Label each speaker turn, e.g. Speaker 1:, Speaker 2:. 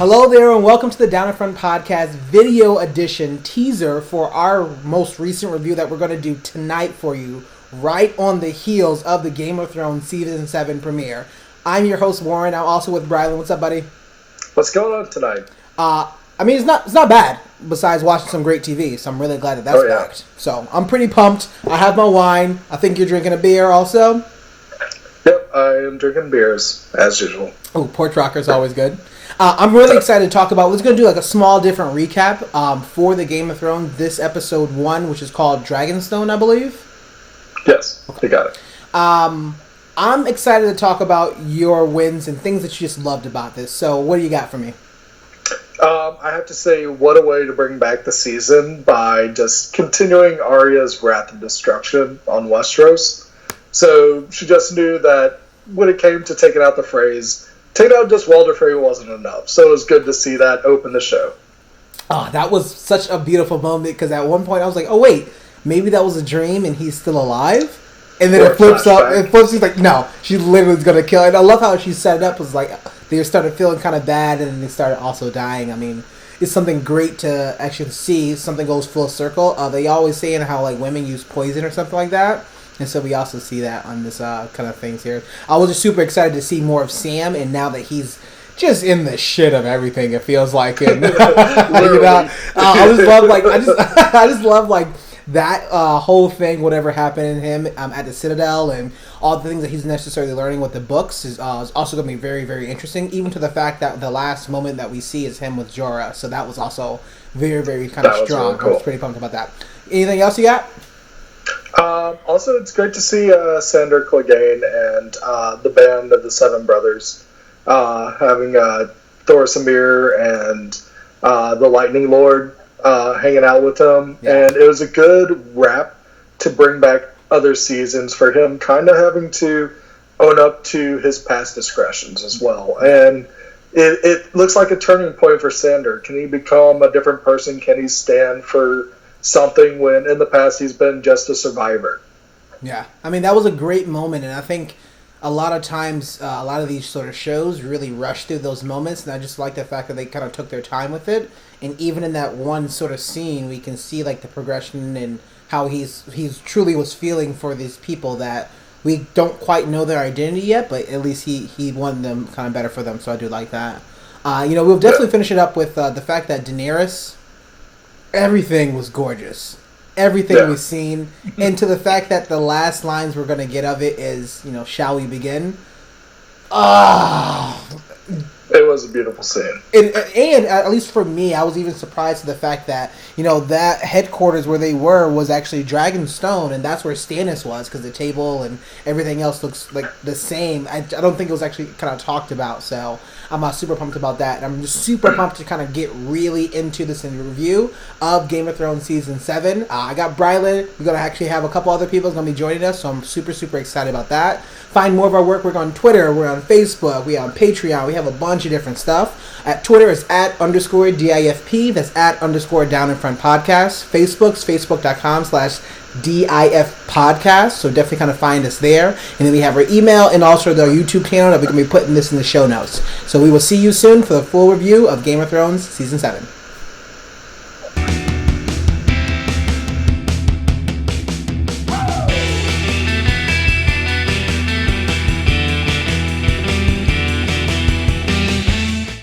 Speaker 1: Hello there and welcome to the Down in Front Podcast video edition teaser for our most recent review that we're going to do tonight for you, right on the heels of the Game of Thrones Season 7 premiere. I'm your host, Warren. I'm also with Brylan. What's up, buddy?
Speaker 2: What's going on tonight?
Speaker 1: It's not bad, besides watching some great TV, so I'm really glad that that's back. So I'm pretty pumped. I have my wine. I think you're drinking a beer also?
Speaker 2: Yep, I am drinking beers, as usual.
Speaker 1: Oh, Porch Rocker's always good. I'm really excited to talk about, we're going to do like a small different recap for the Game of Thrones, this episode 1, which is called Dragonstone, I believe?
Speaker 2: Yes, okay. You got it.
Speaker 1: I'm excited to talk about your wins and things that you just loved about this. So what do you got for me?
Speaker 2: I have to say, what a way to bring back the season by just continuing Arya's Wrath of Destruction on Westeros. So she just knew that when it came to taking out the phrase, taking out just Walder Frey wasn't enough. So it was good to see that open the show.
Speaker 1: Oh, that was such a beautiful moment because at one point I was like, oh wait, maybe that was a dream and he's still alive? And then it flips up, he's like, no, she literally is going to kill him. And I love how she set it up, was like, they started feeling kind of bad and then they started also dying. I mean, it's something great to actually see, something goes full circle. They always saying how like women use poison or something like that. And so we also see that on this kind of things here. I was just super excited to see more of Sam, and now that he's just in the shit of everything, it feels like. And, I just love that whole thing, whatever happened in him at the Citadel, and all the things that he's necessarily learning with the books is also going to be very, very interesting. Even to the fact that the last moment that we see is him with Jorah, so that was also very, very kind of strong. Really cool. I was pretty pumped about that. Anything else you got?
Speaker 2: Also, it's great to see Sandor Clegane and the band of the Seven Brothers having Thor Samir and the Lightning Lord hanging out with him. Yeah. And it was a good wrap to bring back other seasons for him kind of having to own up to his past discretions as well. And it looks like a turning point for Sandor. Can he become a different person? Can he stand for something when in the past he's been just a survivor?
Speaker 1: Yeah, I mean, that was a great moment, and I think a lot of times a lot of these sort of shows really rush through those moments, and I just like the fact that they kind of took their time with it. And even in that one sort of scene, we can see like the progression and how he's truly was feeling for these people that we don't quite know their identity yet, but at least he wanted them kind of better for them, so I do like that. We'll definitely finish it up with the fact that Daenerys, everything was gorgeous. Everything we've seen. And to the fact that the last lines we're going to get of it is, shall we begin?
Speaker 2: It was a beautiful scene.
Speaker 1: And at least for me, I was even surprised at the fact that, that headquarters where they were was actually Dragonstone, and that's where Stannis was, because the table and everything else looks like the same. I don't think it was actually kind of talked about, so I'm super pumped about that. And I'm just super pumped to kind of get really into this in review of Game of Thrones Season 7. I got Brylan. We're going to actually have a couple other people going to be joining us, so I'm super, super excited about that. Find more of our work. We're on Twitter. We're on Facebook. We're on Patreon. We have a bunch of different stuff. At Twitter, it's @_DIFP. That's @_Down in Front Podcast. Facebook's Facebook.com/DIF Podcast. So definitely kind of find us there. And then we have our email and also the YouTube channel that we're going to be putting this in the show notes. So we will see you soon for the full review of Game of Thrones Season 7.